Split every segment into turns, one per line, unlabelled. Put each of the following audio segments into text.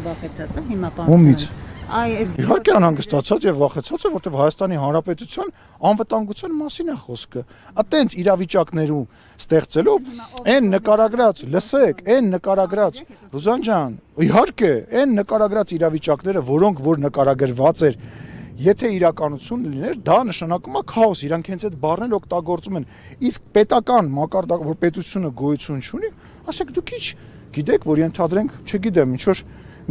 վախեցած է հիմա պարզապես։
Իհարկե անհանգստացած եւ վախեցած է, որտեղ Հայաստանի Հանրապետության անվտանգության մասին է խոսքը։ Այտենց իրավիճակներում ստեղծելով այն նկարագրած, լսեք, այն նկարագրած, Ռուզան ջան, իհարկե, այն նկարագրած իրավիճակները, որոնք որ նկարագրված էր, եթե իրականություն լիներ, դա նշանակում է քաոս, իրանք հենց այդ բառներն օգտագործում են։ Իսկ պետական մակարդակ, որ պետությունը գոյություն չունի, ասեք դուք ինչ գիտեք, որ ենթադրենք, չգիտեմ,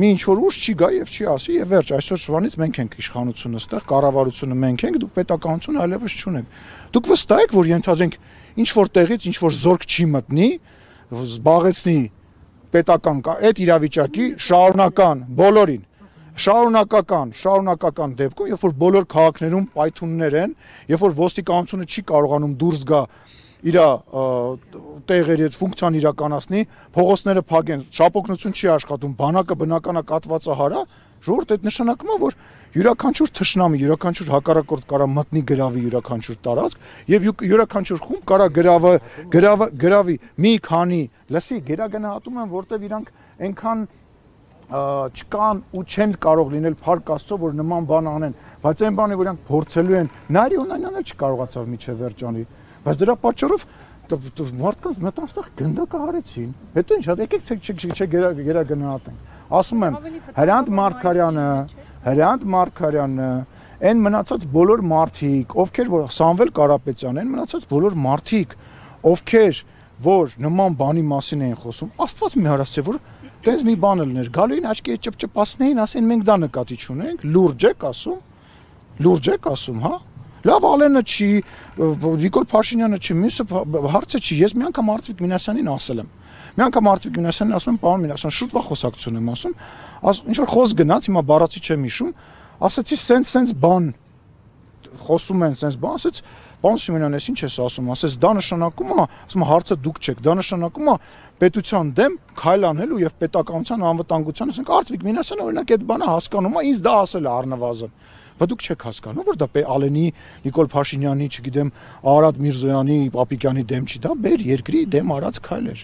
ինչ որ ուժ չի գա եւ չի ասի եւ վերջ, այսօր շվանից մենք ենք իշխանությունը ստեղ, կառավարությունը մենք ենք, դուք պետականություն այլևս չունեք։ Դուք վստահ եք, որ ենթադրենք ինչ որ տեղից ինչ որ զորք չի մտնի, զբաղեցնի պետական այդ իրավիճակի շարունակական բոլորին շարունակական դեպքում, երբ որ բոլոր քաղաքներում պայթուններ են, երբ որ ոստիկանությունը չի կարողանում դուրս գա իր տեղերի հետ ֆունկցիան իրականացնի, փողոցները փակեն, շապօգնություն չի աշխատում, բանակը բնականա կատվածը հարա, ժողովուրդ այդ նշանակում է, որ յուրաքանչյուր թշնամի, յուրաքանչյուր հակառակորդ կարա մտնի գրավի յուրաքանչյուր տարածք եւ յուրաքանչյուր խումբ կարա գրավի մի քանի, լսի, գերագնահատում են, որտեվ իրանք այնքան չկան ու չեն կարող լինել փառք Աստծո, որ նման բան անեն, բայց այն բանը, որ իրանք փորձելու են, Նարի Օնանյանը չկարողացավ միջև վերջանի, բայց դրա պատճառով մարդկանց մտանստեղ գնդակը հարեցին, հետո ինչ, եկեք չգերագնահատենք, ասում եմ, Հրանտ Մարգարյանը, այն մնացած բոլոր մարդիկ, ովքեր որ Սամվել Կարապետյանը, այն մնացած բոլոր մարդիկ, ովքեր որ նման բանի մասին էին խոսում, Աստված մի հարացե, որ տենց մի բան լիներ, գալու են աչքի ճպճպացնեին, ասեն մենք դա նկատի չունենք, լուրջ եք ասում, հա։ Լավ Ալենը չի, Նիկոլ Փաշինյանը չի, մյուսը հարցը չի, ես մի անգամ Արծվիկ Մինասյանին ասել եմ։ Մի անգամ Արծվիկ Մինասյանին ասում եմ, պարոն Մինասյան, շուտվա խոսակցություն եմ ասում, ինչ որ խոս գնաց, հիմա բառացի չեմ հիշում, ասացի սենց բան խոսում են, սենց բան, ասեց Պարոն Սիմոնյան, ես ինչ ես ասում, ասես դա նշանակում է, ասում հարցը դուք չեք, դա նշանակում է պետության դեմ քայլ անելու եւ պետականության անվտանգության, ասենք Արծվիկ Մինասյանը օրինակ այդ բանը հասկանում է, ինձ դա ասել է առնվազն։ Բայց դուք չեք հասկանում, որ դա Ալենի, Նիկոլ Փաշինյանի, չգիտեմ, Արադ Միրզոյանի, Պապիկյանի դեմ չի, դա մեր երկրի դեմ արած քայլ էր։